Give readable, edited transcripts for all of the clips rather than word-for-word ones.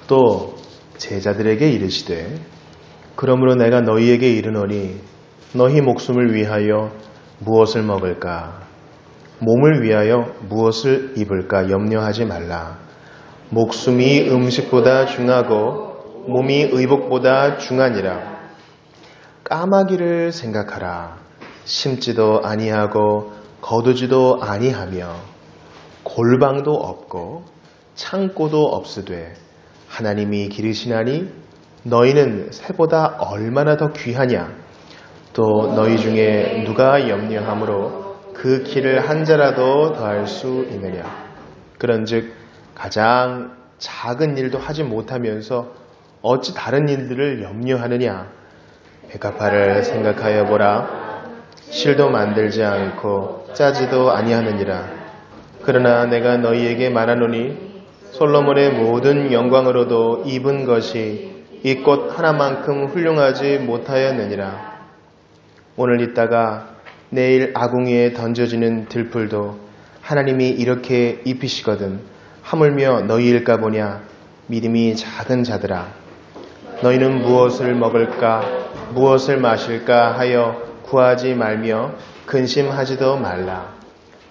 또 제자들에게 이르시되 그러므로 내가 너희에게 이르노니 너희 목숨을 위하여 무엇을 먹을까 몸을 위하여 무엇을 입을까 염려하지 말라. 목숨이 음식보다 중하고 몸이 의복보다 중하니라. 까마귀를 생각하라. 심지도 아니하고 거두지도 아니하며 골방도 없고 창고도 없으되 하나님이 기르시나니 너희는 새보다 얼마나 더 귀하냐. 또 너희 중에 누가 염려함으로 그 키를 한 자라도 더할 수 있느냐. 그런즉 가장 작은 일도 하지 못하면서 어찌 다른 일들을 염려하느냐. 백합화를 생각하여 보라. 실도 만들지 않고 짜지도 아니하느니라. 그러나 내가 너희에게 말하노니 솔로몬의 모든 영광으로도 입은 것이 이 꽃 하나만큼 훌륭하지 못하였느니라. 오늘 있다가 내일 아궁이에 던져지는 들풀도 하나님이 이렇게 입히시거든 하물며 너희일까 보냐. 믿음이 작은 자들아, 너희는 무엇을 먹을까 무엇을 마실까 하여 구하지 말며 근심하지도 말라.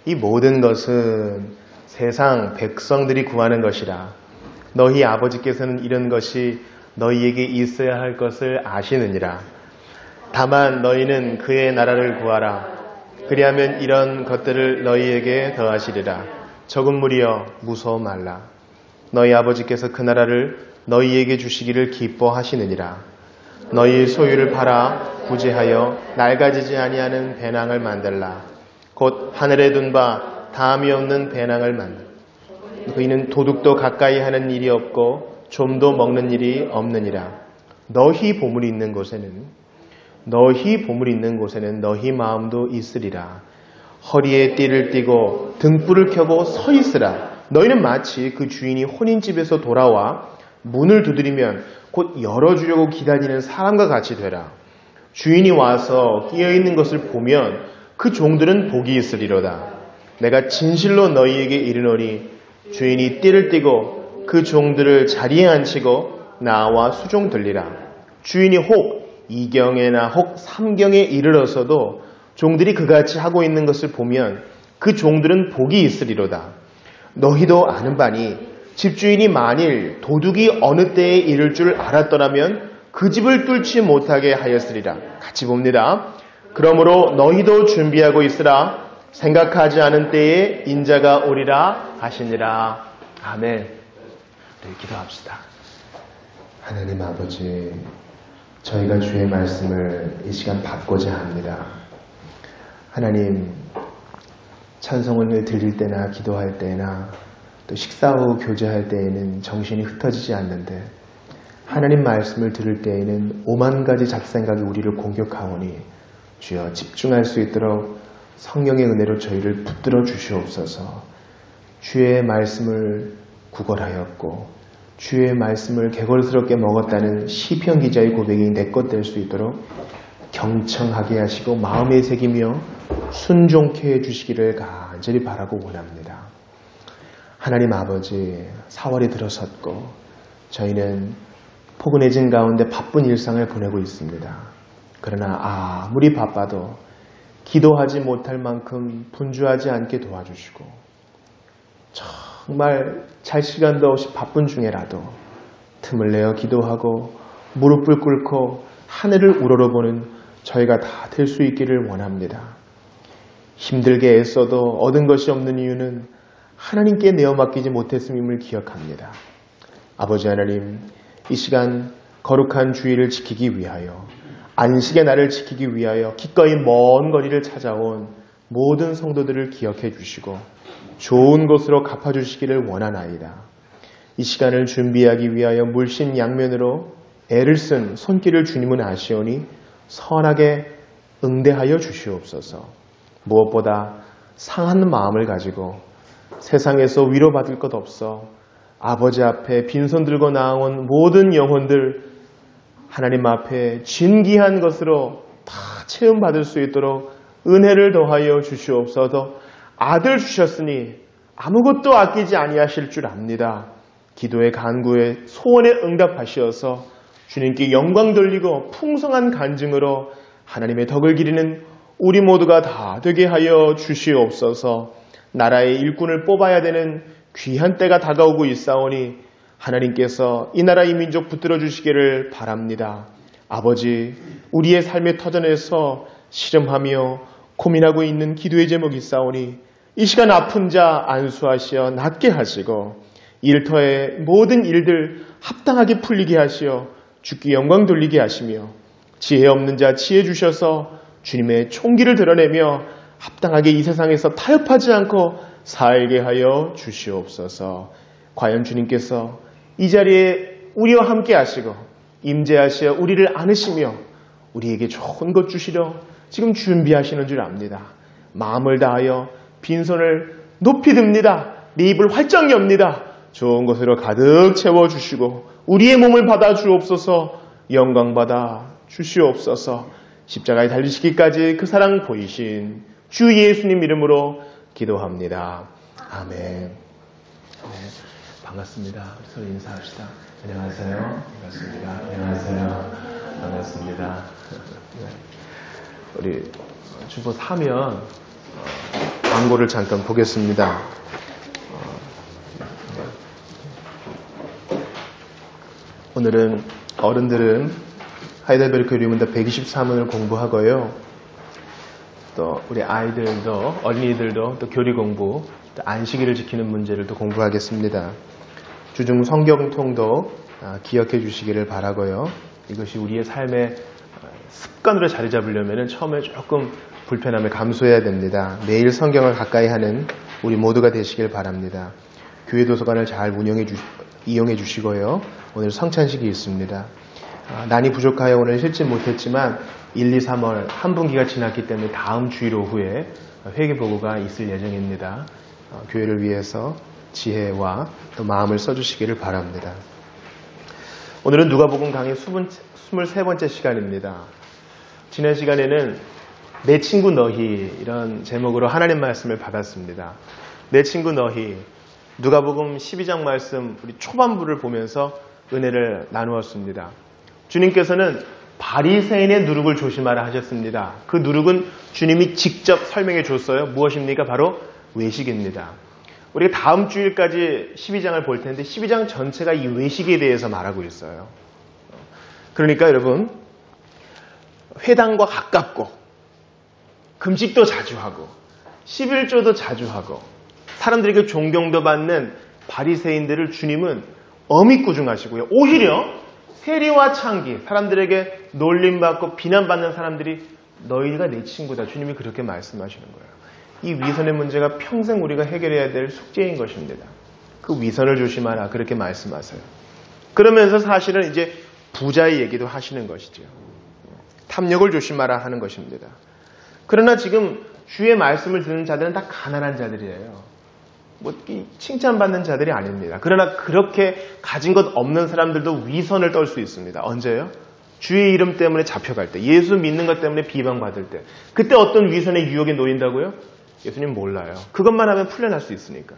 이 모든 것은 세상 백성들이 구하는 것이라. 너희 아버지께서는 이런 것이 너희에게 있어야 할 것을 아시느니라. 다만 너희는 그의 나라를 구하라. 그리하면 이런 것들을 너희에게 더하시리라. 적은 무리여 무서워 말라. 너희 아버지께서 그 나라를 너희에게 주시기를 기뻐하시느니라. 너희 소유를 팔아 구제하여 낡아지지 아니하는 배낭을 만들라. 곧 하늘에 둔 바 다함이 없는 배낭을 만들라. 그이는 도둑도 가까이 하는 일이 없고 좀도 먹는 일이 없느니라. 너희 보물이 있는 곳에는 너희 마음도 있으리라. 허리에 띠를 띠고 등불을 켜고 서 있으라. 너희는 마치 그 주인이 혼인집에서 돌아와 문을 두드리면 곧 열어주려고 기다리는 사람과 같이 되라. 주인이 와서 끼어있는 것을 보면 그 종들은 복이 있으리로다. 내가 진실로 너희에게 이르노니 주인이 띠를 띠고 그 종들을 자리에 앉히고 나와 수종들리라. 주인이 혹 2경에나 혹 3경에 이르러서도 종들이 그같이 하고 있는 것을 보면 그 종들은 복이 있으리로다. 너희도 아는 바니 집주인이 만일 도둑이 어느 때에 이를 줄 알았더라면 그 집을 뚫지 못하게 하였으리라. 같이 봅니다. 그러므로 너희도 준비하고 있으라. 생각하지 않은 때에 인자가 오리라 하시니라. 아멘. 네, 기도합시다. 하나님 아버지, 저희가 주의 말씀을 이 시간 받고자 합니다. 하나님, 찬송을 드릴 때나 기도할 때나 또 식사 후 교제할 때에는 정신이 흩어지지 않는데 하나님 말씀을 들을 때에는 오만 가지 잡생각이 우리를 공격하오니 주여 집중할 수 있도록 성령의 은혜로 저희를 붙들어 주시옵소서. 주의 말씀을 구걸하였고 주의 말씀을 개걸스럽게 먹었다는 시편 기자의 고백이 내 것 될 수 있도록 경청하게 하시고 마음에 새기며 순종케 해주시기를 간절히 바라고 원합니다. 하나님 아버지, 4월이 들어섰고 저희는 포근해진 가운데 바쁜 일상을 보내고 있습니다. 그러나 아무리 바빠도 기도하지 못할 만큼 분주하지 않게 도와주시고 정말 잘 시간도 없이 바쁜 중에라도 틈을 내어 기도하고 무릎을 꿇고 하늘을 우러러보는 저희가 다 될 수 있기를 원합니다. 힘들게 애써도 얻은 것이 없는 이유는 하나님께 내어 맡기지 못했음임을 기억합니다. 아버지 하나님, 이 시간 거룩한 주일을 지키기 위하여 안식의 날을 지키기 위하여 기꺼이 먼 거리를 찾아온 모든 성도들을 기억해 주시고 좋은 것으로 갚아주시기를 원하나이다. 이 시간을 준비하기 위하여 물씬 양면으로 애를 쓴 손길을 주님은 아시오니 선하게 응대하여 주시옵소서. 무엇보다 상한 마음을 가지고 세상에서 위로받을 것 없어 아버지 앞에 빈손 들고 나온 모든 영혼들 하나님 앞에 진귀한 것으로 다 체험받을 수 있도록 은혜를 더하여 주시옵소서. 아들 주셨으니 아무것도 아끼지 아니하실 줄 압니다. 기도의 간구에 소원에 응답하시어서 주님께 영광 돌리고 풍성한 간증으로 하나님의 덕을 기리는 우리 모두가 다 되게 하여 주시옵소서. 나라의 일꾼을 뽑아야 되는 귀한 때가 다가오고 있사오니 하나님께서 이 나라 이 민족 붙들어 주시기를 바랍니다. 아버지, 우리의 삶의 터전에서 실험하며 고민하고 있는 기도의 제목이 있사오니 이 시간 아픈 자 안수하시어 낫게 하시고 일터의 모든 일들 합당하게 풀리게 하시어 주께 영광 돌리게 하시며 지혜 없는 자 지혜 주셔서 주님의 총기를 드러내며 합당하게 이 세상에서 타협하지 않고 살게 하여 주시옵소서. 과연 주님께서 이 자리에 우리와 함께 하시고 임재하시어 우리를 안으시며 우리에게 좋은 것 주시려 지금 준비하시는 줄 압니다. 마음을 다하여 빈손을 높이 듭니다. 네 입을 활짝 엽니다. 좋은 것으로 가득 채워주시고 우리의 몸을 받아 주옵소서. 영광 받아 주시옵소서. 십자가에 달리시기까지 그 사랑 보이신 주 예수님 이름으로 기도합니다. 아멘. 네, 반갑습니다. 서로 인사합시다. 안녕하세요. 반갑습니다. 안녕하세요. 반갑습니다. 우리 주보 3면 광고를 잠깐 보겠습니다. 오늘은 어른들은 하이델베르크 유리문답 123문을 공부하고요. 또 우리 아이들도 어린이들도 또 교리 공부, 또 안식일을 지키는 문제를 또 공부하겠습니다. 주중 성경통도 기억해 주시기를 바라고요. 이것이 우리의 삶의 습관으로 자리 잡으려면 처음에 조금 불편함을 감수해야 됩니다. 매일 성경을 가까이 하는 우리 모두가 되시길 바랍니다. 교회 도서관을 잘 이용해 주시고요. 오늘 성찬식이 있습니다. 난이 부족하여 오늘 실지 못했지만 1, 2, 3월 한 분기가 지났기 때문에 다음 주일 오후에 회개보고가 있을 예정입니다. 교회를 위해서 지혜와 또 마음을 써주시기를 바랍니다. 오늘은 누가복음 강의 23번째 시간입니다. 지난 시간에는 내 친구 너희 이런 제목으로 하나님 말씀을 받았습니다. 내 친구 너희, 누가복음 12장 말씀 우리 초반부를 보면서 은혜를 나누었습니다. 주님께서는 바리새인의 누룩을 조심하라 하셨습니다. 그 누룩은 주님이 직접 설명해 줬어요. 무엇입니까? 바로 외식입니다. 우리가 다음 주일까지 12장을 볼 텐데 12장 전체가 이 외식에 대해서 말하고 있어요. 그러니까 여러분, 회당과 가깝고 금식도 자주 하고 11조도 자주 하고 사람들에게 존경도 받는 바리새인들을 주님은 어미꾸중하시고요. 오히려 세리와 창기, 사람들에게 놀림받고 비난받는 사람들이 너희가 내 친구다. 주님이 그렇게 말씀하시는 거예요. 이 위선의 문제가 평생 우리가 해결해야 될 숙제인 것입니다. 그 위선을 조심하라. 그렇게 말씀하세요. 그러면서 사실은 이제 부자의 얘기도 하시는 것이죠. 탐욕을 조심하라 하는 것입니다. 그러나 지금 주의 말씀을 듣는 자들은 다 가난한 자들이에요. 칭찬받는 자들이 아닙니다. 그러나 그렇게 가진 것 없는 사람들도 위선을 떨 수 있습니다. 언제요? 주의 이름 때문에 잡혀갈 때, 예수 믿는 것 때문에 비방받을 때, 그때 어떤 위선의 유혹에 놓인다고요? 예수님 몰라요. 그것만 하면 풀려날 수 있으니까.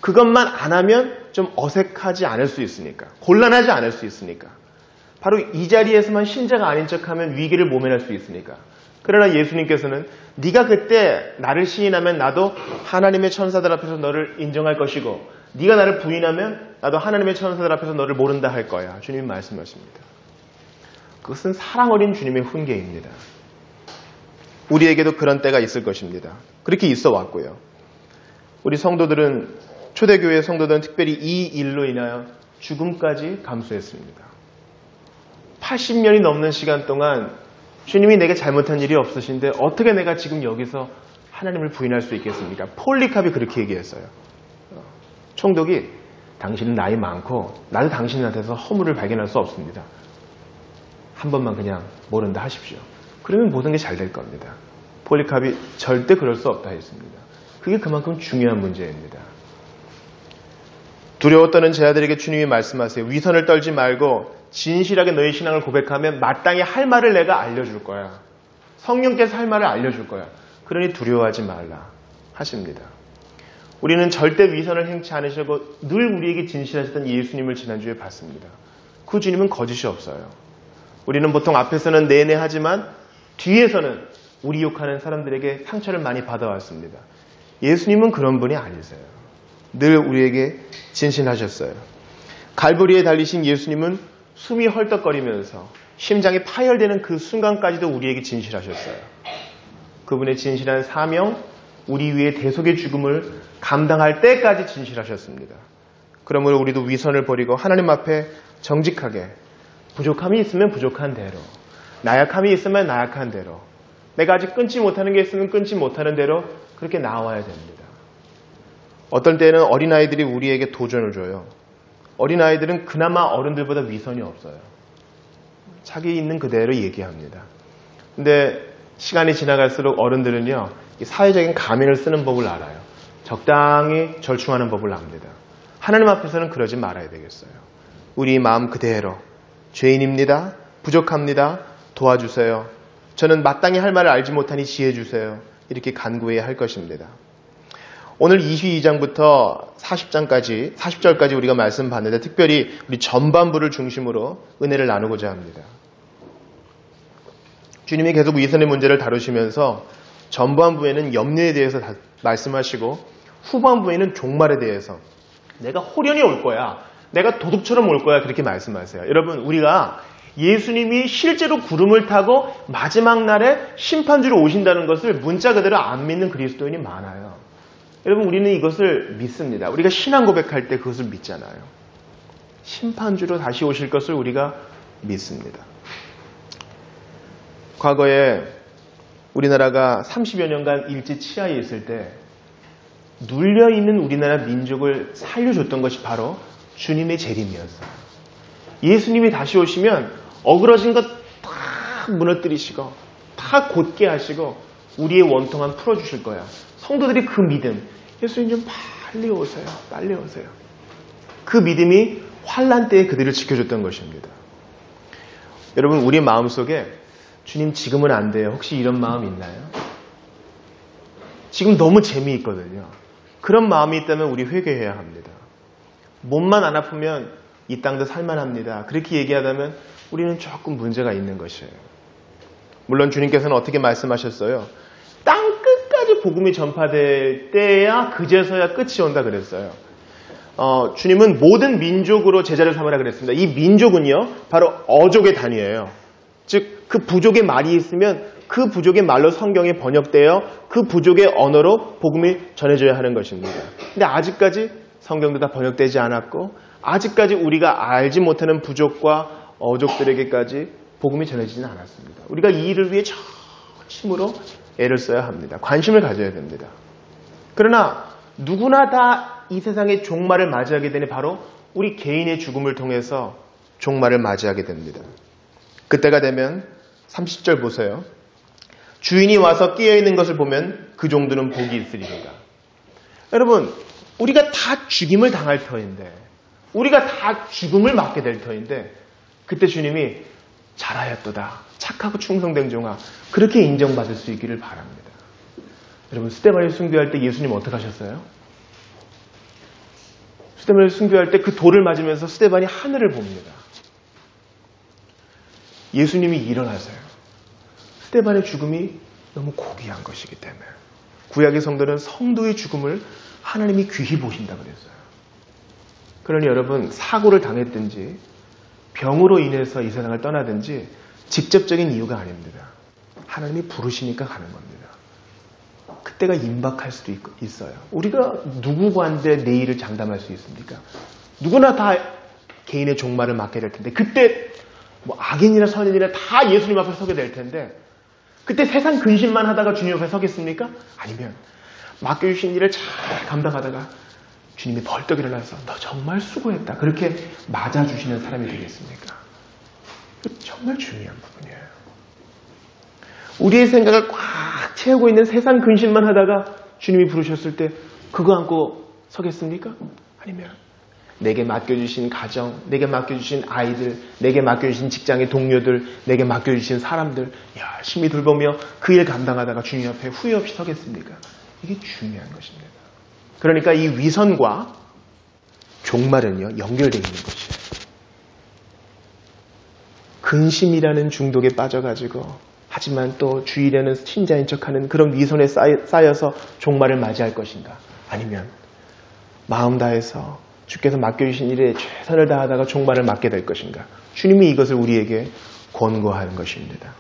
그것만 안 하면 좀 어색하지 않을 수 있으니까. 곤란하지 않을 수 있으니까. 바로 이 자리에서만 신자가 아닌 척하면 위기를 모면할 수 있으니까. 그러나 예수님께서는 네가 그때 나를 시인하면 나도 하나님의 천사들 앞에서 너를 인정할 것이고 네가 나를 부인하면 나도 하나님의 천사들 앞에서 너를 모른다 할 거야. 주님이 말씀하십니다. 그것은 사랑 어린 주님의 훈계입니다. 우리에게도 그런 때가 있을 것입니다. 그렇게 있어 왔고요. 우리 성도들은, 초대교회 성도들은 특별히 이 일로 인하여 죽음까지 감수했습니다. 80년이 넘는 시간 동안 주님이 내게 잘못한 일이 없으신데 어떻게 내가 지금 여기서 하나님을 부인할 수 있겠습니까? 폴리캅이 그렇게 얘기했어요. 총독이 당신은 나이 많고 나도 당신한테서 허물을 발견할 수 없습니다. 한 번만 그냥 모른다 하십시오. 그러면 모든 게 잘 될 겁니다. 폴리캅이 절대 그럴 수 없다 했습니다. 그게 그만큼 중요한 문제입니다. 두려워 떠는 제 아들에게 주님이 말씀하세요. 위선을 떨지 말고 진실하게 너희 신앙을 고백하면 마땅히 할 말을 내가 알려줄 거야. 성령께서 할 말을 알려줄 거야. 그러니 두려워하지 말라 하십니다. 우리는 절대 위선을 행치 않으시고 늘 우리에게 진실하셨던 예수님을 지난주에 봤습니다. 그 주님은 거짓이 없어요. 우리는 보통 앞에서는 내내 하지만 뒤에서는 우리 욕하는 사람들에게 상처를 많이 받아왔습니다. 예수님은 그런 분이 아니세요. 늘 우리에게 진실하셨어요. 갈보리에 달리신 예수님은 숨이 헐떡거리면서 심장이 파열되는 그 순간까지도 우리에게 진실하셨어요. 그분의 진실한 사명, 우리 위에 대속의 죽음을 감당할 때까지 진실하셨습니다. 그러므로 우리도 위선을 버리고 하나님 앞에 정직하게 부족함이 있으면 부족한 대로, 나약함이 있으면 나약한 대로, 내가 아직 끊지 못하는 게 있으면 끊지 못하는 대로 그렇게 나와야 됩니다. 어떤 때는 어린아이들이 우리에게 도전을 줘요. 어린아이들은 그나마 어른들보다 위선이 없어요. 자기 있는 그대로 얘기합니다. 근데 시간이 지나갈수록 어른들은요, 사회적인 가면을 쓰는 법을 알아요. 적당히 절충하는 법을 압니다. 하나님 앞에서는 그러지 말아야 되겠어요. 우리 마음 그대로 죄인입니다. 부족합니다. 도와주세요. 저는 마땅히 할 말을 알지 못하니 지혜 주세요. 이렇게 간구해야 할 것입니다. 오늘 22장부터 40절까지 우리가 말씀 봤는데 특별히 우리 전반부를 중심으로 은혜를 나누고자 합니다. 주님이 계속 위선의 문제를 다루시면서 전반부에는 염려에 대해서 말씀하시고 후반부에는 종말에 대해서 내가 호련히 올 거야. 내가 도둑처럼 올 거야. 그렇게 말씀하세요. 여러분, 우리가 예수님이 실제로 구름을 타고 마지막 날에 심판주로 오신다는 것을 문자 그대로 안 믿는 그리스도인이 많아요. 여러분, 우리는 이것을 믿습니다. 우리가 신앙 고백할 때 그것을 믿잖아요. 심판주로 다시 오실 것을 우리가 믿습니다. 과거에 우리나라가 30여 년간 일제 치하에 있을 때 눌려있는 우리나라 민족을 살려줬던 것이 바로 주님의 재림이었어요. 예수님이 다시 오시면 어그러진 것 다 무너뜨리시고 다 곧게 하시고 우리의 원통함 풀어주실 거야. 성도들이 그 믿음, 예수님 좀 빨리 오세요. 빨리 오세요. 그 믿음이 환난 때에 그들을 지켜줬던 것입니다. 여러분, 우리 마음속에 주님 지금은 안 돼요. 혹시 이런 마음 있나요? 지금 너무 재미있거든요. 그런 마음이 있다면 우리 회개해야 합니다. 몸만 안 아프면 이 땅도 살만합니다. 그렇게 얘기하다면 우리는 조금 문제가 있는 것이에요. 물론 주님께서는 어떻게 말씀하셨어요? 땅 끝까지 복음이 전파될 때야 그제서야 끝이 온다 그랬어요. 주님은 모든 민족으로 제자를 삼으라 그랬습니다. 이 민족은요, 바로 어족의 단위예요. 즉, 그 부족의 말이 있으면 그 부족의 말로 성경이 번역되어 그 부족의 언어로 복음이 전해져야 하는 것입니다. 근데 아직까지 성경도 다 번역되지 않았고 아직까지 우리가 알지 못하는 부족과 어족들에게까지 복음이 전해지지는 않았습니다. 우리가 이 일을 위해 힘으로 애를 써야 합니다. 관심을 가져야 됩니다. 그러나 누구나 다 이 세상의 종말을 맞이하게 되니 바로 우리 개인의 죽음을 통해서 종말을 맞이하게 됩니다. 그때가 되면 30절 보세요. 주인이 와서 끼어있는 것을 보면 그 정도는 복이 있으리로다. 여러분, 우리가 다 죽임을 당할 터인데, 우리가 다 죽음을 맞게 될 터인데, 그때 주님이 잘하였도다, 착하고 충성된 종아, 그렇게 인정받을 수 있기를 바랍니다. 여러분, 스데반을 순교할 때 예수님 어떻게 하셨어요? 스데반을 순교할 때 그 돌을 맞으면서 스데반이 하늘을 봅니다. 예수님이 일어나세요. 스데반의 죽음이 너무 고귀한 것이기 때문에. 구약의 성도는 성도의 죽음을 하나님이 귀히 보신다 그랬어요. 그러니 여러분, 사고를 당했든지 병으로 인해서 이 세상을 떠나든지 직접적인 이유가 아닙니다. 하나님이 부르시니까 가는 겁니다. 그때가 임박할 수도 있어요. 우리가 누구한테 내일을 장담할 수 있습니까? 누구나 다 개인의 종말을 맞게 될 텐데 그때 뭐 악인이나 선인이나 다 예수님 앞에 서게 될 텐데 그때 세상 근심만 하다가 주님 앞에 서겠습니까? 아니면 맡겨주신 일을 잘 감당하다가 주님이 벌떡 일어나서 너 정말 수고했다. 그렇게 맞아주시는 사람이 되겠습니까? 정말 중요한 부분이에요. 우리의 생각을 꽉 채우고 있는 세상 근심만 하다가 주님이 부르셨을 때 그거 안고 서겠습니까? 아니면 내게 맡겨주신 가정, 내게 맡겨주신 아이들, 내게 맡겨주신 직장의 동료들, 내게 맡겨주신 사람들 열심히 돌보며 그 일 감당하다가 주님 앞에 후회 없이 서겠습니까? 이게 중요한 것입니다. 그러니까 이 위선과 종말은요, 연결되어 있는 것이에요. 근심이라는 중독에 빠져가지고 하지만 또 주일에는 신자인 척하는 그런 위선에 쌓여서 종말을 맞이할 것인가? 아니면 마음 다해서 주께서 맡겨주신 일에 최선을 다하다가 종말을 맞게 될 것인가? 주님이 이것을 우리에게 권고하는 것입니다.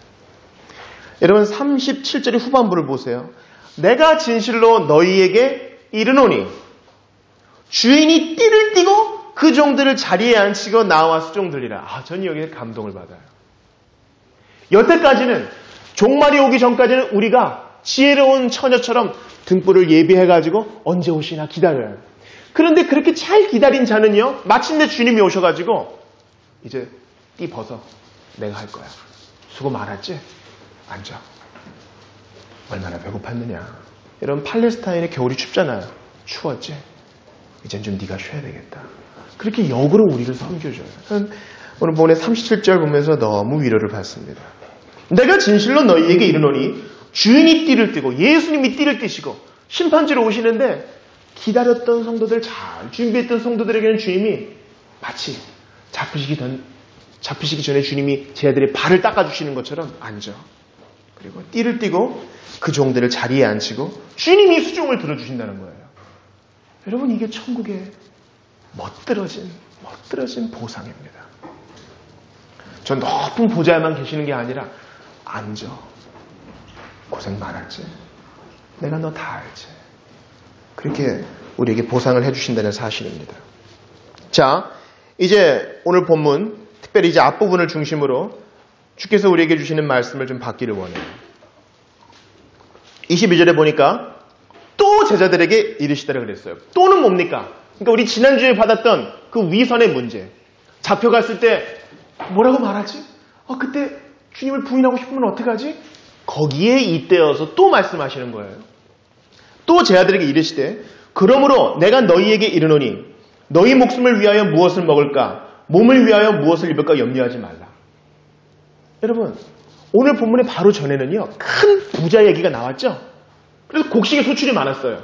여러분 37절의 후반부를 보세요. 내가 진실로 너희에게 이르노니 주인이 띠를 띠고 그 종들을 자리에 앉히고 나와 수종들리라. 저는 여기에 감동을 받아요. 여태까지는 종말이 오기 전까지는 우리가 지혜로운 처녀처럼 등불을 예비해가지고 언제 오시나 기다려요. 그런데 그렇게 잘 기다린 자는요, 마침내 주님이 오셔가지고 이제 띠 벗어. 내가 할 거야. 수고 많았지? 앉아. 얼마나 배고팠느냐. 여러분 팔레스타인의 겨울이 춥잖아요. 추웠지? 이젠 좀 네가 쉬어야 되겠다. 그렇게 역으로 우리를 섬겨줘요. 오늘 본의 37절 보면서 너무 위로를 받습니다. 내가 진실로 너희에게 이르노니 주인이 띠를 띠고 예수님이 띠를 띠시고 심판지로 오시는데 기다렸던 성도들, 잘 준비했던 성도들에게는 주님이 마치 잡히시기 전에 주님이 제 아들의 발을 닦아주시는 것처럼 앉아. 그리고 띠를 띠고 그 종들을 자리에 앉히고 주님이 수종을 들어주신다는 거예요. 여러분 이게 천국의 멋들어진 보상입니다. 저 높은 보좌에만 계시는 게 아니라 앉아. 고생 많았지. 내가 너 다 알지. 그렇게 우리에게 보상을 해주신다는 사실입니다. 자, 이제 오늘 본문 특별히 이제 앞부분을 중심으로 주께서 우리에게 주시는 말씀을 좀 받기를 원해요. 22절에 보니까 또 제자들에게 이르시더라 그랬어요. 또는 뭡니까? 그러니까 우리 지난주에 받았던 그 위선의 문제. 잡혀갔을 때 뭐라고 말하지? 그때 주님을 부인하고 싶으면 어떡하지? 거기에 잇대어서 또 말씀하시는 거예요. 또 제 아들에게 이르시되 그러므로 내가 너희에게 이르노니 너희 목숨을 위하여 무엇을 먹을까? 몸을 위하여 무엇을 입을까 염려하지 말라. 여러분 오늘 본문의 바로 전에는요. 큰 부자 얘기가 나왔죠? 그래서 곡식의 소출이 많았어요.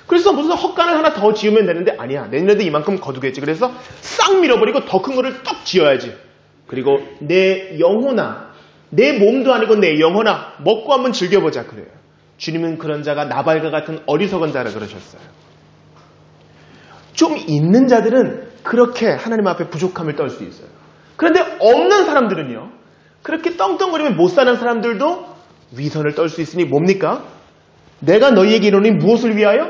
그래서 무슨 헛간을 하나 더 지으면 되는데 아니야. 내년에도 이만큼 거두겠지. 그래서 싹 밀어버리고 더 큰 거를 떡 지어야지. 그리고 내 영혼아, 내 몸도 아니고 내 영혼아 먹고 한번 즐겨보자 그래요. 주님은 그런 자가 나발과 같은 어리석은 자라 그러셨어요. 좀 있는 자들은 그렇게 하나님 앞에 부족함을 떨 수 있어요. 그런데 없는 사람들은요. 그렇게 떵떵거리며 못 사는 사람들도 위선을 떨 수 있으니 뭡니까? 내가 너희에게 이르노니 무엇을 위하여?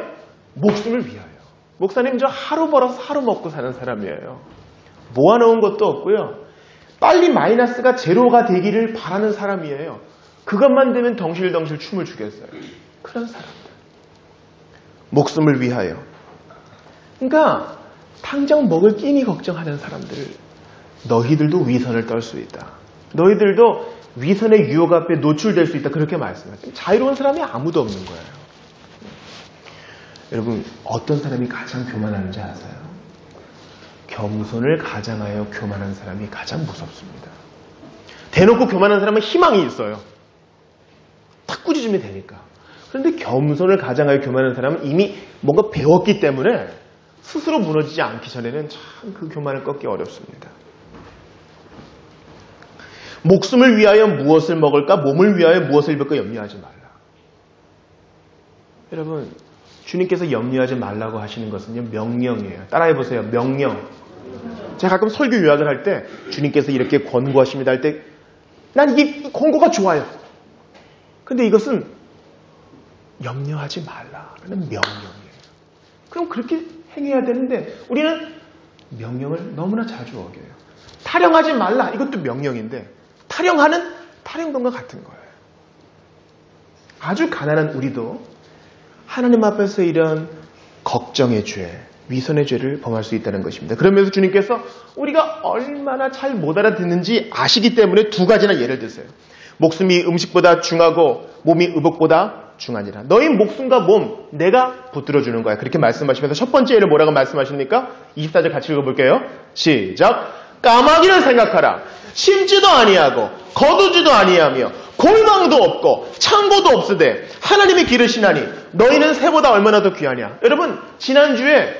목숨을 위하여. 목사님 저 하루 벌어서 하루 먹고 사는 사람이에요. 모아놓은 것도 없고요. 빨리 마이너스가 제로가 되기를 바라는 사람이에요. 그것만 되면 덩실덩실 춤을 추겠어요. 그런 사람들. 목숨을 위하여. 그러니까 당장 먹을 끼니 걱정하는 사람들. 너희들도 위선을 떨 수 있다. 너희들도 위선의 유혹 앞에 노출될 수 있다. 그렇게 말씀하세요. 자유로운 사람이 아무도 없는 거예요. 여러분 어떤 사람이 가장 교만하는지 아세요? 겸손을 가장하여 교만한 사람이 가장 무섭습니다. 대놓고 교만한 사람은 희망이 있어요. 탁 꾸짖으면 되니까. 그런데 겸손을 가장하여 교만한 사람은 이미 뭔가 배웠기 때문에 스스로 무너지지 않기 전에는 참 그 교만을 꺾기 어렵습니다. 목숨을 위하여 무엇을 먹을까? 몸을 위하여 무엇을 입을까? 염려하지 말라. 여러분 주님께서 염려하지 말라고 하시는 것은요 명령이에요. 따라해보세요. 명령. 제가 가끔 설교 요약을 할 때 주님께서 이렇게 권고하십니다 할 때 난 이게 권고가 좋아요. 근데 이것은 염려하지 말라는 명령이에요. 그럼 그렇게 행해야 되는데 우리는 명령을 너무나 자주 어겨요. 타령하지 말라. 이것도 명령인데 타령하는 타령동과 같은 거예요. 아주 가난한 우리도 하나님 앞에서 이런 걱정의 죄, 위선의 죄를 범할 수 있다는 것입니다. 그러면서 주님께서 우리가 얼마나 잘 못 알아듣는지 아시기 때문에 두 가지나 예를 드세요. 목숨이 음식보다 중하고 몸이 의복보다 중하니라. 너희 목숨과 몸 내가 붙들어주는 거야. 그렇게 말씀하시면서 첫 번째 예를 뭐라고 말씀하십니까? 24절 같이 읽어볼게요. 시작. 까마귀를 생각하라. 심지도 아니하고 거두지도 아니하며 골방도 없고 창고도 없으되 하나님이 기르시나니 너희는 새보다 얼마나 더 귀하냐. 여러분 지난주에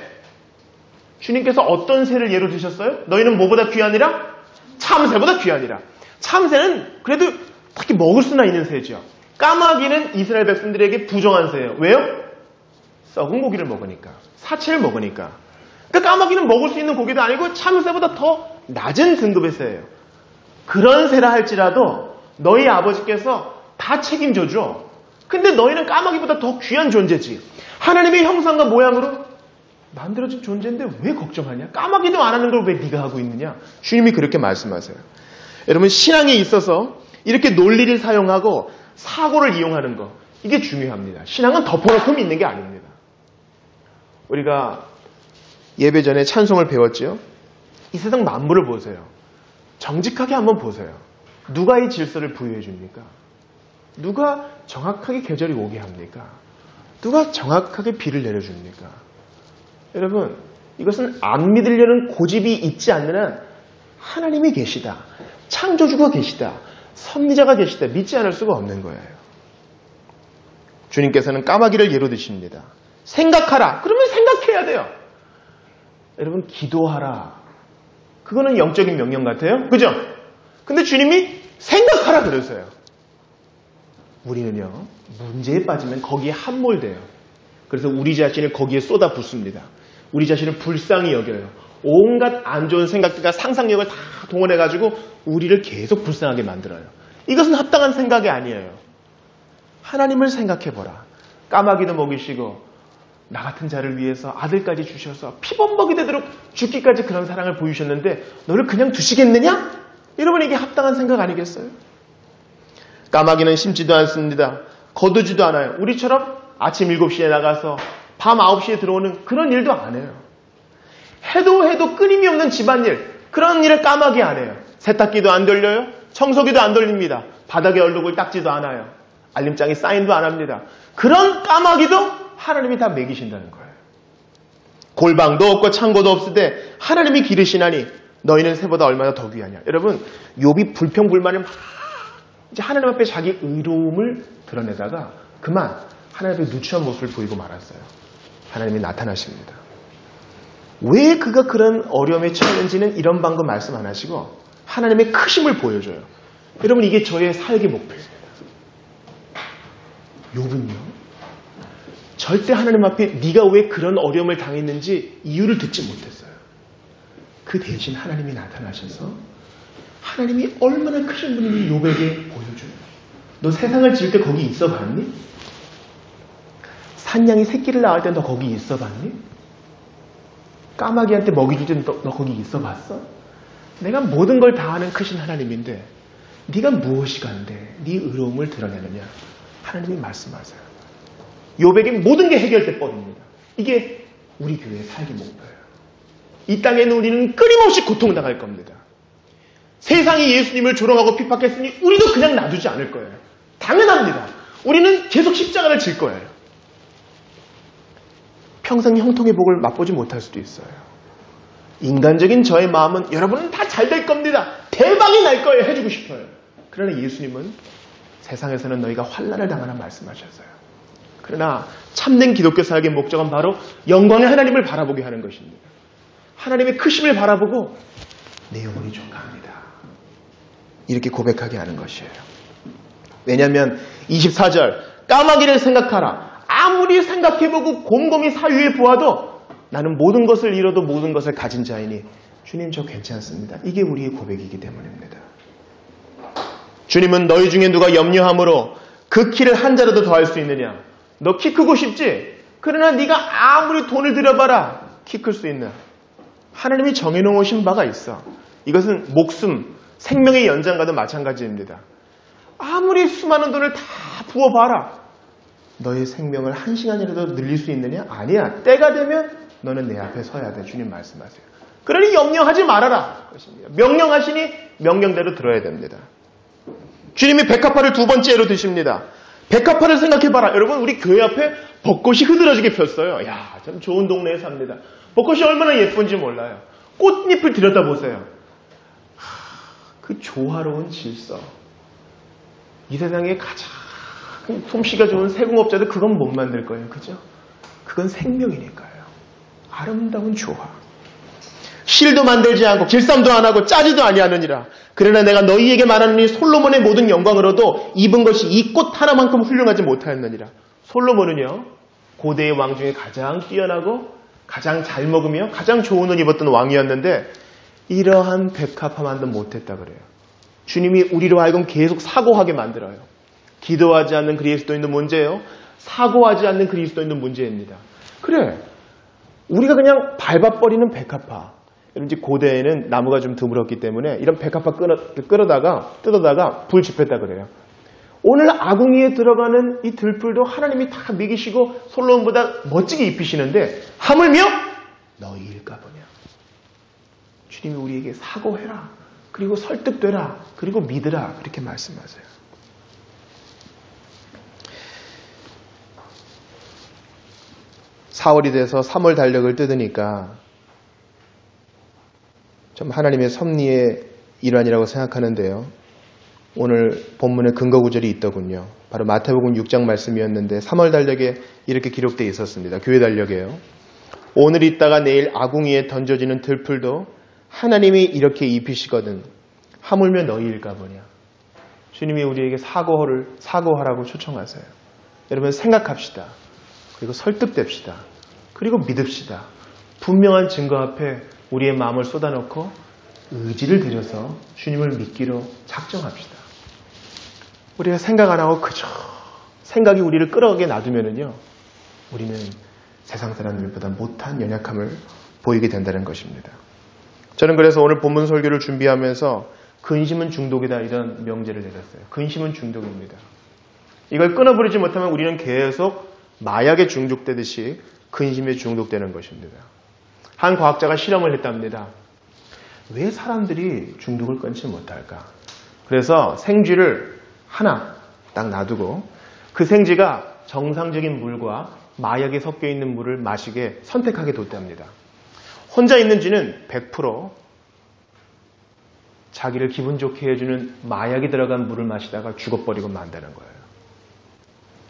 주님께서 어떤 새를 예로 드셨어요? 너희는 뭐보다 귀하니라? 참새보다 귀하니라. 참새는 그래도 딱히 먹을 수나 있는 새죠. 까마귀는 이스라엘 백성들에게 부정한 새예요. 왜요? 썩은 고기를 먹으니까. 사체를 먹으니까. 그러니까 까마귀는 먹을 수 있는 고기도 아니고 참새보다 더 낮은 등급의 새예요. 그런 새라 할지라도 너희 아버지께서 다 책임져 줘. 근데 너희는 까마귀보다 더 귀한 존재지. 하나님의 형상과 모양으로 만들어진 존재인데 왜 걱정하냐? 까마귀도 안 하는 걸 왜 네가 하고 있느냐? 주님이 그렇게 말씀하세요. 여러분 신앙에 있어서 이렇게 논리를 사용하고 사고를 이용하는 거 이게 중요합니다. 신앙은 덮어놓고 믿는 게 아닙니다. 우리가 예배 전에 찬송을 배웠지요. 이 세상 만물을 보세요. 정직하게 한번 보세요. 누가 이 질서를 부여해 줍니까? 누가 정확하게 계절이 오게 합니까? 누가 정확하게 비를 내려줍니까? 여러분 이것은 안 믿으려는 고집이 있지 않는 한 하나님이 계시다. 창조주가 계시다. 섭리자가 계시다. 믿지 않을 수가 없는 거예요. 주님께서는 까마귀를 예로 드십니다. 생각하라. 그러면 생각해야 돼요. 여러분 기도하라. 그거는 영적인 명령 같아요. 그죠? 근데 주님이 생각하라 그러세요. 우리는요. 문제에 빠지면 거기에 함몰돼요. 그래서 우리 자신을 거기에 쏟아붓습니다. 우리 자신을 불쌍히 여겨요. 온갖 안 좋은 생각들과 상상력을 다 동원해가지고 우리를 계속 불쌍하게 만들어요. 이것은 합당한 생각이 아니에요. 하나님을 생각해보라. 까마귀도 먹이시고 나 같은 자를 위해서 아들까지 주셔서 피범벅이 되도록 죽기까지 그런 사랑을 보이셨는데 너를 그냥 두시겠느냐? 여러분 이게 합당한 생각 아니겠어요? 까마귀는 심지도 않습니다. 거두지도 않아요. 우리처럼 아침 7시에 나가서 밤 9시에 들어오는 그런 일도 안 해요. 해도 끊임이 없는 집안일, 그런 일을 까마귀 안 해요. 세탁기도 안 돌려요. 청소기도 안 돌립니다. 바닥에 얼룩을 닦지도 않아요. 알림장에 사인도 안 합니다. 그런 까마귀도 하나님이 다 먹이신다는 거예요. 골방도 없고 창고도 없으되 하나님이 기르시나니 너희는 새보다 얼마나 더 귀하냐. 여러분 욥이 불평불만을 막 이제 하나님 앞에 자기 의로움을 드러내다가 그만 하나님 앞에 누추한 모습을 보이고 말았어요. 하나님이 나타나십니다. 왜 그가 그런 어려움에 처했는지는 이런 방금 말씀 안 하시고 하나님의 크심을 보여줘요. 여러분 이게 저의 살기 목표입니다. 욥은요. 절대 하나님 앞에 네가 왜 그런 어려움을 당했는지 이유를 듣지 못했어요. 그 대신 하나님이 나타나셔서 하나님이 얼마나 크신 분인지 욥에게 보여줘요. 너 세상을 지을 때 거기 있어 봤니? 산양이 새끼를 낳을 때 너 거기 있어 봤니? 까마귀한테 먹이 줄 때 너 거기 있어 봤어? 내가 모든 걸 다 아는 크신 하나님인데 네가 무엇이 간데 네 의로움을 드러내느냐? 하나님이 말씀하세요. 욥에게 모든 게 해결될 법입니다. 이게 우리 교회의 살기 목표예요. 이 땅에는 우리는 끊임없이 고통당할 겁니다. 세상이 예수님을 조롱하고 핍박했으니 우리도 그냥 놔두지 않을 거예요. 당연합니다. 우리는 계속 십자가를 질 거예요. 평생 형통의 복을 맛보지 못할 수도 있어요. 인간적인 저의 마음은 여러분은 다 잘 될 겁니다. 대박이 날 거예요. 해주고 싶어요. 그러나 예수님은 세상에서는 너희가 환난을 당하라 말씀하셨어요. 그러나 참된 기독교 살기의 목적은 바로 영광의 하나님을 바라보게 하는 것입니다. 하나님의 크심을 바라보고 내 영혼이 종강합니다. 이렇게 고백하게 하는 것이에요. 왜냐하면 24절 까마귀를 생각하라. 아무리 생각해보고 곰곰이 사유해 보아도 나는 모든 것을 잃어도 모든 것을 가진 자이니 주님 저 괜찮습니다. 이게 우리의 고백이기 때문입니다. 주님은 너희 중에 누가 염려함으로 그 키를 한 자라도 더할 수 있느냐. 너 키 크고 싶지? 그러나 네가 아무리 돈을 들여봐라. 키 클 수 있나. 하나님이 정해놓으신 바가 있어. 이것은 목숨, 생명의 연장과도 마찬가지입니다. 아무리 수많은 돈을 다 부어봐라. 너의 생명을 한 시간이라도 늘릴 수 있느냐? 아니야. 때가 되면 너는 내 앞에 서야 돼. 주님 말씀하세요. 그러니 염려하지 말아라. 명령하시니 명령대로 들어야 됩니다. 주님이 백합화를 두 번째로 드십니다. 백합화를 생각해봐라. 여러분 우리 교회 앞에 벚꽃이 흐드러지게 폈어요. 야, 참 좋은 동네에 삽니다. 벚꽃이 얼마나 예쁜지 몰라요. 꽃잎을 들여다보세요. 그 조화로운 질서. 이 세상에 가장 솜씨가 좋은 세공업자도 그건 못 만들 거예요. 그죠? 그건 생명이니까요. 아름다운 조화. 실도 만들지 않고 길쌈도 안 하고 짜지도 아니하느니라. 그러나 내가 너희에게 말하노니 솔로몬의 모든 영광으로도 입은 것이 이 꽃 하나만큼 훌륭하지 못하였느니라. 솔로몬은요, 고대의 왕 중에 가장 뛰어나고 가장 잘 먹으며 가장 좋은 옷 입었던 왕이었는데 이러한 백합화만도 못했다 그래요. 주님이 우리로 하여금 계속 사고하게 만들어요. 기도하지 않는 그리스도인도 문제예요. 사고하지 않는 그리스도인도 문제입니다. 그래, 우리가 그냥 밟아버리는 백합화. 이제 고대에는 나무가 좀 드물었기 때문에 이런 백합화 뜯어다가 불 지폈다 그래요. 오늘 아궁이에 들어가는 이 들풀도 하나님이 다 미기시고 솔로몬보다 멋지게 입히시는데 하물며 너희일까 보냐. 주님이 우리에게 사고해라. 그리고 설득되라. 그리고 믿으라. 그렇게 말씀하세요. (4월이) 돼서 (3월) 달력을 뜯으니까 좀 하나님의 섭리의 일환이라고 생각하는데요. 오늘 본문에 근거 구절이 있더군요. 바로 마태복음 6장 말씀이었는데 3월 달력에 이렇게 기록되어 있었습니다. 교회 달력이에요. 오늘 있다가 내일 아궁이에 던져지는 들풀도 하나님이 이렇게 입히시거든 하물며 너희일까 보냐. 주님이 우리에게 사고하라고 초청하세요. 여러분 생각합시다. 그리고 설득됩시다. 그리고 믿읍시다. 분명한 증거 앞에 우리의 마음을 쏟아놓고 의지를 들여서 주님을 믿기로 작정합시다. 우리가 생각 안 하고 그저 생각이 우리를 끌어가게 놔두면은요, 우리는 세상 사람들보다 못한 연약함을 보이게 된다는 것입니다. 저는 그래서 오늘 본문 설교를 준비하면서 근심은 중독이다 이런 명제를 내렸어요. 근심은 중독입니다. 이걸 끊어버리지 못하면 우리는 계속 마약에 중독되듯이 근심에 중독되는 것입니다. 한 과학자가 실험을 했답니다. 왜 사람들이 중독을 끊지 못할까? 그래서 생쥐를 하나 딱 놔두고 그 생쥐가 정상적인 물과 마약이 섞여 있는 물을 마시게 선택하게 뒀답니다. 혼자 있는 쥐는 100% 자기를 기분 좋게 해주는 마약이 들어간 물을 마시다가 죽어버리고 만다는 거예요.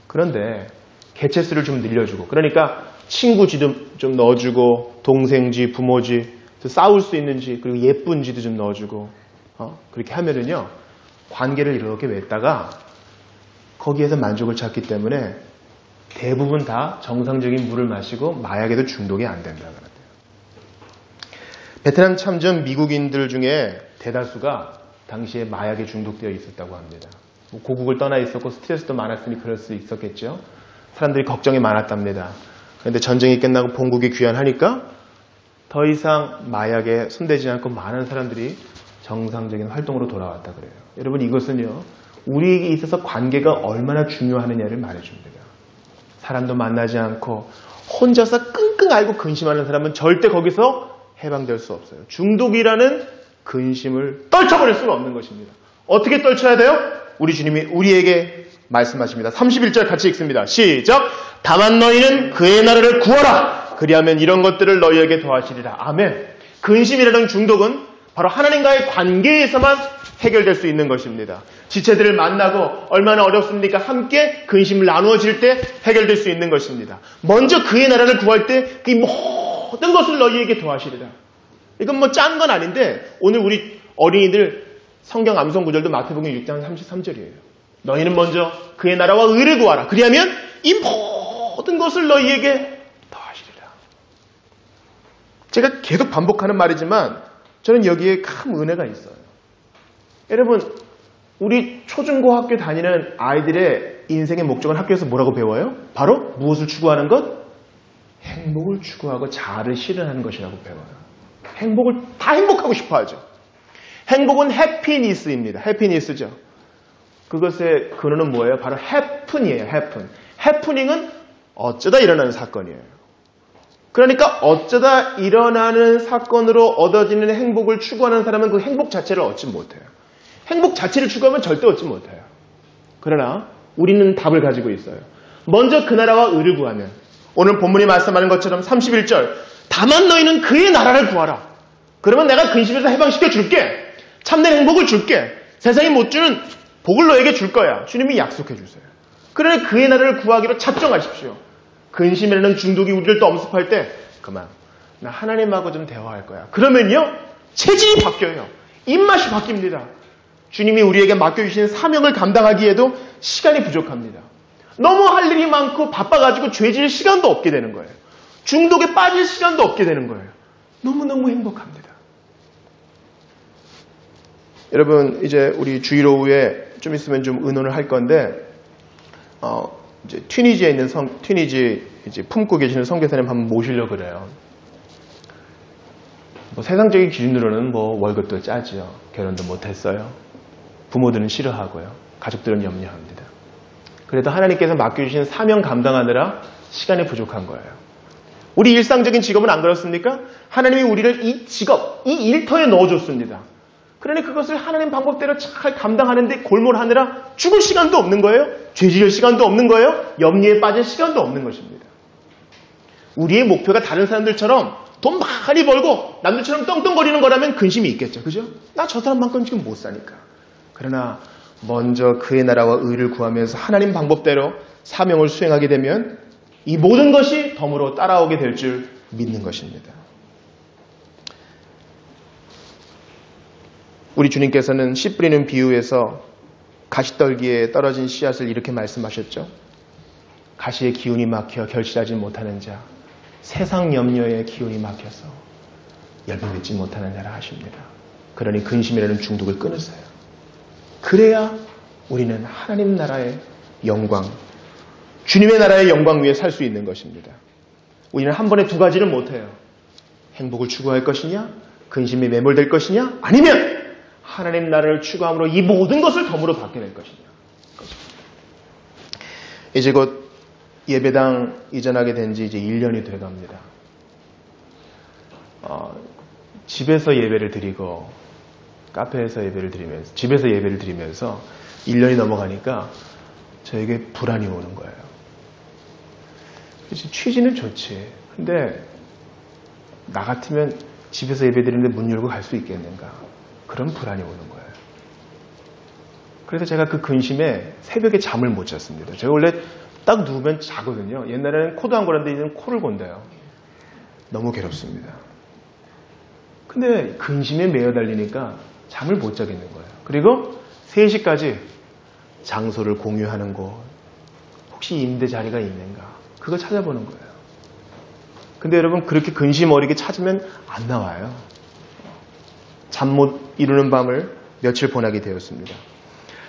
그런데 개체수를 좀 늘려주고, 그러니까 친구 쥐도 좀 넣어주고, 동생 쥐, 부모 쥐, 싸울 수 있는 쥐, 그리고 예쁜 쥐도 좀 넣어주고, 그렇게 하면은요, 관계를 이렇게 맺다가 거기에서 만족을 찾기 때문에 대부분 다 정상적인 물을 마시고 마약에도 중독이 안 된다 그러대요. 베트남 참전 미국인들 중에 대다수가 당시에 마약에 중독되어 있었다고 합니다. 고국을 떠나 있었고 스트레스도 많았으니 그럴 수 있었겠죠. 사람들이 걱정이 많았답니다. 그런데 전쟁이 끝나고 본국에 귀환하니까 더 이상 마약에 손대지 않고 많은 사람들이 정상적인 활동으로 돌아왔다 그래요. 여러분, 이것은요, 우리에게 있어서 관계가 얼마나 중요하느냐를 말해줍니다. 사람도 만나지 않고 혼자서 끙끙 앓고 근심하는 사람은 절대 거기서 해방될 수 없어요. 중독이라는 근심을 떨쳐버릴 수는 없는 것입니다. 어떻게 떨쳐야 돼요? 우리 주님이 우리에게 말씀하십니다. 31절 같이 읽습니다. 시작! 다만 너희는 그의 나라를 구하라. 그리하면 이런 것들을 너희에게 더하시리라. 아멘. 근심이라는 중독은 바로 하나님과의 관계에서만 해결될 수 있는 것입니다. 지체들을 만나고 얼마나 어렵습니까? 함께 근심을 나누어질 때 해결될 수 있는 것입니다. 먼저 그의 나라를 구할 때 그 모든 것을 너희에게 더하시리라. 이건 뭐 짠 건 아닌데 오늘 우리 어린이들 성경 암송 구절도 마태복음 6장 33절이에요. 너희는 먼저 그의 나라와 의를 구하라. 그리하면 이 모든 것을 너희에게 더하시리라. 제가 계속 반복하는 말이지만 저는 여기에 큰 은혜가 있어요. 여러분, 우리 초중고 학교 다니는 아이들의 인생의 목적은 학교에서 뭐라고 배워요? 바로 무엇을 추구하는 것? 행복을 추구하고 자아를 실현하는 것이라고 배워요. 행복을 다 행복하고 싶어 하죠. 행복은 해피니스입니다. 해피니스죠. 그것의 근원은 뭐예요? 바로 해픈이에요. 해픈. 해프닝은 어쩌다 일어나는 사건이에요. 그러니까 어쩌다 일어나는 사건으로 얻어지는 행복을 추구하는 사람은 그 행복 자체를 얻지 못해요. 행복 자체를 추구하면 절대 얻지 못해요. 그러나 우리는 답을 가지고 있어요. 먼저 그 나라와 의를 구하면, 오늘 본문이 말씀하는 것처럼 31절, 다만 너희는 그의 나라를 구하라. 그러면 내가 근심에서 해방시켜 줄게. 참된 행복을 줄게. 세상이 못 주는 복을 너에게 줄 거야. 주님이 약속해 주세요. 그러니 그의 나라를 구하기로 작정하십시오. 근심이라는 중독이 우리를 또 엄습할 때 그만 나 하나님하고 좀 대화할 거야. 그러면요 체질이 바뀌어요. 입맛이 바뀝니다. 주님이 우리에게 맡겨주신 사명을 감당하기에도 시간이 부족합니다. 너무 할 일이 많고 바빠가지고 죄질 시간도 없게 되는 거예요. 중독에 빠질 시간도 없게 되는 거예요. 너무너무 행복합니다. 여러분 이제 우리 주일 오후에 좀 있으면 좀 의논을 할 건데 이제 튀니지에 있는 튀니지 이제 품고 계시는 선교사님 한번 모시려고 그래요. 뭐 세상적인 기준으로는 뭐 월급도 짜지요. 결혼도 못했어요. 부모들은 싫어하고요. 가족들은 염려합니다. 그래도 하나님께서 맡겨주신 사명 감당하느라 시간이 부족한 거예요. 우리 일상적인 직업은 안 그렇습니까? 하나님이 우리를 이 직업, 이 일터에 넣어줬습니다. 그러니 그것을 하나님 방법대로 잘 감당하는데 골몰하느라 죽을 시간도 없는 거예요. 죄 지을 시간도 없는 거예요. 염려에 빠질 시간도 없는 것입니다. 우리의 목표가 다른 사람들처럼 돈 많이 벌고 남들처럼 떵떵거리는 거라면 근심이 있겠죠. 그죠? 나 저 사람만큼 지금 못 사니까. 그러나 먼저 그의 나라와 의를 구하면서 하나님 방법대로 사명을 수행하게 되면 이 모든 것이 덤으로 따라오게 될 줄 믿는 것입니다. 우리 주님께서는 씨 뿌리는 비유에서 가시떨기에 떨어진 씨앗을 이렇게 말씀하셨죠. 가시의 기운이 막혀 결실하지 못하는 자, 세상 염려의 기운이 막혀서 열매 맺지 못하는 자라 하십니다. 그러니 근심이라는 중독을 끊으세요. 그래야 우리는 하나님 나라의 영광, 주님의 나라의 영광 위에 살 수 있는 것입니다. 우리는 한 번에 두 가지를 못해요. 행복을 추구할 것이냐, 근심에 매몰될 것이냐, 아니면 하나님 나라를 추구함으로 이 모든 것을 덤으로 받게 될 것이냐. 이제 곧 예배당 이전하게 된 지 이제 1년이 돼갑니다. 집에서 예배를 드리고 카페에서 예배를 드리면서 집에서 예배를 드리면서 1년이 넘어가니까 저에게 불안이 오는 거예요. 취지는 좋지. 근데 나 같으면 집에서 예배 드리는데 문 열고 갈 수 있겠는가? 그런 불안이 오는 거예요. 그래서 제가 그 근심에 새벽에 잠을 못 잤습니다. 제가 원래 딱 누우면 자거든요. 옛날에는 코도 안 골았는데 이제는 코를 곤대요. 너무 괴롭습니다. 근데 근심에 매여 달리니까 잠을 못 자겠는 거예요. 그리고 3시까지 장소를 공유하는 곳, 혹시 임대 자리가 있는가, 그거 찾아보는 거예요. 근데 여러분 그렇게 근심 어리게 찾으면 안 나와요. 잠 못 이루는 밤을 며칠 보내게 되었습니다.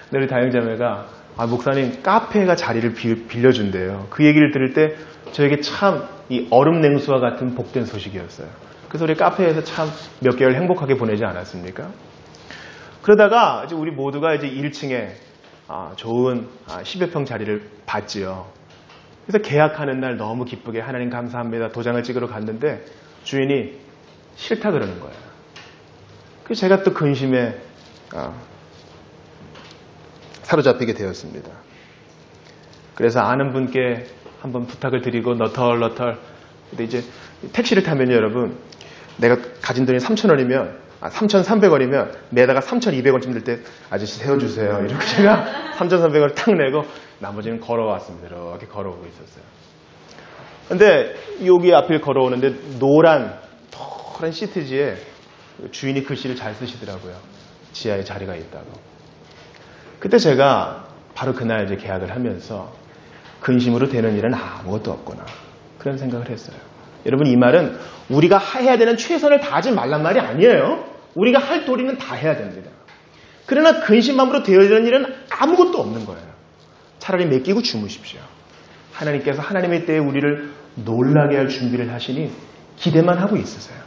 근데 우리 다영자매가 목사님 카페가 자리를 빌려준대요. 그 얘기를 들을 때 저에게 참 이 얼음 냉수와 같은 복된 소식이었어요. 그래서 우리 카페에서 참 몇 개월 행복하게 보내지 않았습니까? 그러다가 이제 우리 모두가 이제 1층에 좋은 10여 평 자리를 받지요. 그래서 계약하는 날 너무 기쁘게 하나님 감사합니다. 도장을 찍으러 갔는데 주인이 싫다 그러는 거예요. 그래서 제가 또 근심에 사로잡히게 되었습니다. 그래서 아는 분께 한번 부탁을 드리고 너털너털. 근데 이제 택시를 타면요, 여러분, 내가 가진 돈이 3,000원이면 3,300원이면 내다가 3,200원쯤 될 때 아저씨 세워주세요. 이렇게 제가 3,300원을 탁 내고 나머지는 걸어왔습니다. 이렇게 걸어오고 있었어요. 근데 여기 앞을 걸어오는데 노란 시트지에 주인이 글씨를 잘 쓰시더라고요. 지하에 자리가 있다고. 그때 제가 바로 그날 이제 계약을 하면서 근심으로 되는 일은 아무것도 없구나. 그런 생각을 했어요. 여러분 이 말은 우리가 해야 되는 최선을 다하지 말란 말이 아니에요. 우리가 할 도리는 다 해야 됩니다. 그러나 근심함으로 되어지는 일은 아무것도 없는 거예요. 차라리 맡기고 주무십시오. 하나님께서 하나님의 때에 우리를 놀라게 할 준비를 하시니 기대만 하고 있으세요.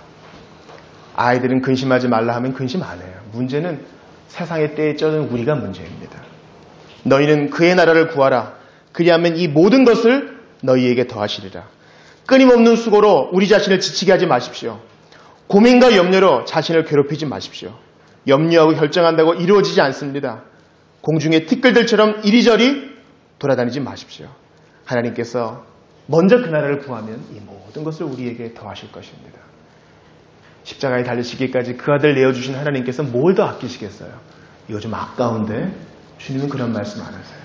아이들은 근심하지 말라 하면 근심 안 해요. 문제는 세상의 때에 쩌는 우리가 문제입니다. 너희는 그의 나라를 구하라. 그리하면 이 모든 것을 너희에게 더하시리라. 끊임없는 수고로 우리 자신을 지치게 하지 마십시오. 고민과 염려로 자신을 괴롭히지 마십시오. 염려하고 결정한다고 이루어지지 않습니다. 공중의 티끌들처럼 이리저리 돌아다니지 마십시오. 하나님께서 먼저 그 나라를 구하면 이 모든 것을 우리에게 더하실 것입니다. 십자가에 달리시기까지 그 아들 내어주신 하나님께서 뭘 더 아끼시겠어요? 이거 좀 아까운데 주님은 그런 말씀 안 하세요.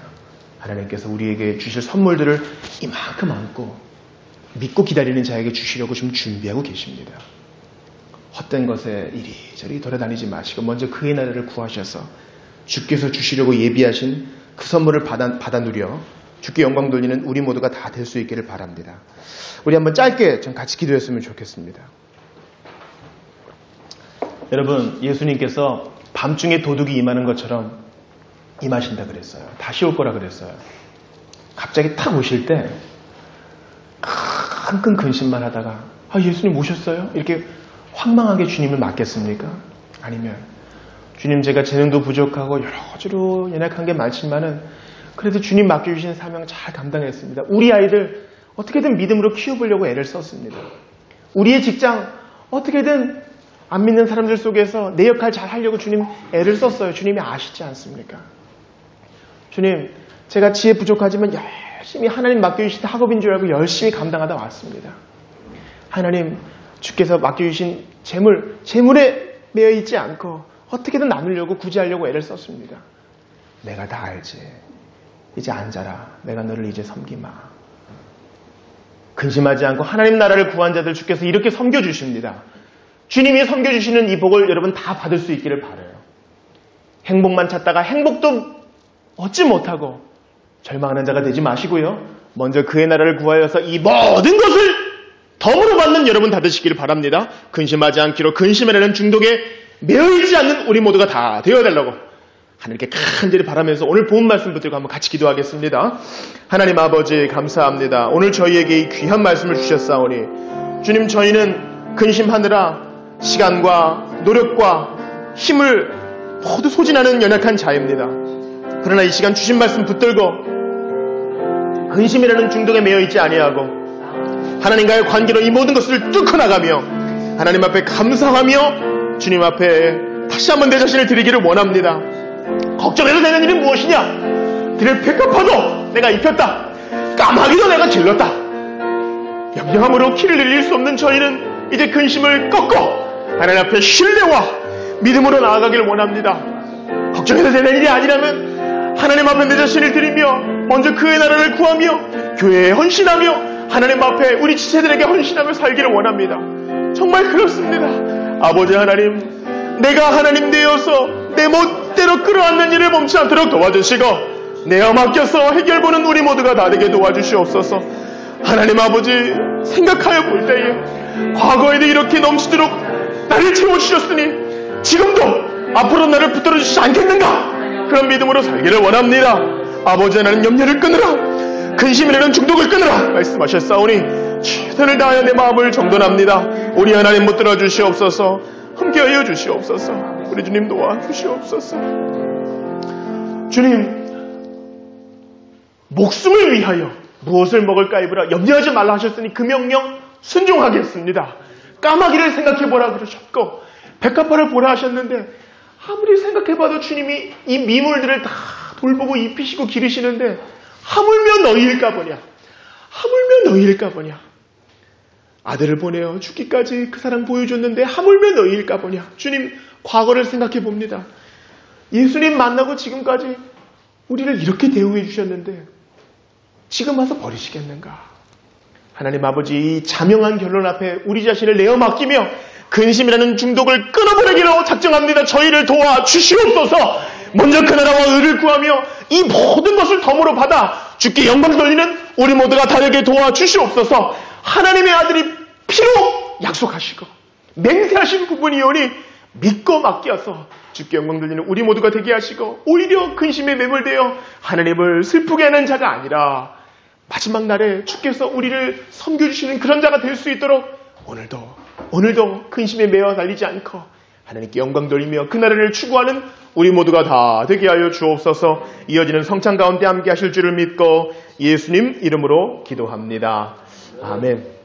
하나님께서 우리에게 주실 선물들을 이만큼 안고 믿고 기다리는 자에게 주시려고 좀 준비하고 계십니다. 헛된 것에 이리저리 돌아다니지 마시고 먼저 그의 나라를 구하셔서 주께서 주시려고 예비하신 그 선물을 받아 누려 주께 영광 돌리는 우리 모두가 다 될 수 있기를 바랍니다. 우리 한번 짧게 좀 같이 기도했으면 좋겠습니다. 여러분, 예수님께서 밤중에 도둑이 임하는 것처럼 임하신다 그랬어요. 다시 올 거라 그랬어요. 갑자기 탁 오실 때 큰 근심만 하다가 예수님 오셨어요? 이렇게 황망하게 주님을 맞겠습니까? 아니면 주님, 제가 재능도 부족하고 여러 가지로 연약한 게 많지만은 그래도 주님 맡겨주신 사명 잘 감당했습니다. 우리 아이들 어떻게든 믿음으로 키워보려고 애를 썼습니다. 우리의 직장 어떻게든 안 믿는 사람들 속에서 내 역할 잘 하려고 주님 애를 썼어요. 주님이 아시지 않습니까? 주님, 제가 지혜 부족하지만 열심히 하나님 맡겨주신 학업인 줄 알고 열심히 감당하다 왔습니다. 하나님, 주께서 맡겨주신 재물에 매여 있지 않고 어떻게든 나누려고 구제하려고 애를 썼습니다. 내가 다 알지. 이제 앉아라. 내가 너를 이제 섬기마. 근심하지 않고 하나님 나라를 구한 자들 주께서 이렇게 섬겨주십니다. 주님이 섬겨주시는 이 복을 여러분 다 받을 수 있기를 바라요. 행복만 찾다가 행복도 얻지 못하고 절망하는 자가 되지 마시고요. 먼저 그의 나라를 구하여서 이 모든 것을 덤으로 받는 여러분 다 되시기를 바랍니다. 근심하지 않기로 근심이라는 중독에 매여있지 않는 우리 모두가 다 되어달라고 하나님께 간절히 바라면서 오늘 본 말씀 붙들고 한번 같이 기도하겠습니다. 하나님 아버지 감사합니다. 오늘 저희에게 이 귀한 말씀을 주셨사오니 주님, 저희는 근심하느라 시간과 노력과 힘을 모두 소진하는 연약한 자입니다. 그러나 이 시간 주신 말씀 붙들고 근심이라는 중독에 매여있지 아니하고 하나님과의 관계로 이 모든 것을 뚫고 나가며 하나님 앞에 감사하며 주님 앞에 다시 한번 내 자신을 드리기를 원합니다. 걱정해도 되는 일은 무엇이냐? 드릴 백합화도 내가 입혔다. 까마귀도 내가 질렀다. 염려함으로 키를 늘릴 수 없는 저희는 이제 근심을 꺾고 하나님 앞에 신뢰와 믿음으로 나아가기를 원합니다. 걱정해도 되는 일이 아니라면 하나님 앞에 내 자신을 드리며 먼저 그의 나라를 구하며 교회에 헌신하며 하나님 앞에 우리 지체들에게 헌신하며 살기를 원합니다. 정말 그렇습니다. 아버지 하나님, 내가 하나님 되어서 내 멋대로 끌어안는 일을 멈추지 않도록 도와주시고 내어 맡겨서 해결보는 우리 모두가 다 되게 도와주시옵소서. 하나님 아버지, 생각하여 볼 때에 과거에도 이렇게 넘치도록 나를 채워주셨으니 지금도 앞으로 나를 붙들어 주시지 않겠는가? 그런 믿음으로 살기를 원합니다. 아버지 하나님, 염려를 끊으라, 근심이라는 중독을 끊으라 말씀하셨사오니 최선을 다하여 내 마음을 정돈합니다. 우리 하나님 붙들어 주시옵소서. 함께하여 주시옵소서. 우리 주님 도와주시옵소서. 주님, 목숨을 위하여 무엇을 먹을까 입으라 염려하지 말라 하셨으니 그 명령 순종하겠습니다. 까마귀를 생각해보라 그러셨고 백합화를 보라 하셨는데 아무리 생각해봐도 주님이 이 미물들을 다 돌보고 입히시고 기르시는데 하물며 너희일까 보냐, 하물며 너희일까 보냐. 아들을 보내어 죽기까지 그 사랑 보여줬는데 하물며 너희일까 보냐. 주님, 과거를 생각해봅니다. 예수님 만나고 지금까지 우리를 이렇게 대우해 주셨는데 지금 와서 버리시겠는가? 하나님 아버지, 이 자명한 결론 앞에 우리 자신을 내어 맡기며 근심이라는 중독을 끊어버리기로 작정합니다. 저희를 도와주시옵소서. 먼저 그 나라와 의를 구하며 이 모든 것을 덤으로 받아 주께 영광 돌리는 우리 모두가 다르게 도와주시옵소서. 하나님의 아들이 피로 약속하시고 맹세하신 부분이오니 믿고 맡겨서 주께 영광 돌리는 우리 모두가 되게 하시고 오히려 근심에 매몰되어 하나님을 슬프게 하는 자가 아니라 마지막 날에 주께서 우리를 섬겨주시는 그런 자가 될 수 있도록 오늘도 근심에 매어 달리지 않고 하나님께 영광 돌리며 그 나라를 추구하는 우리 모두가 다 되게 하여 주옵소서. 이어지는 성찬 가운데 함께 하실 줄을 믿고 예수님 이름으로 기도합니다. 아멘.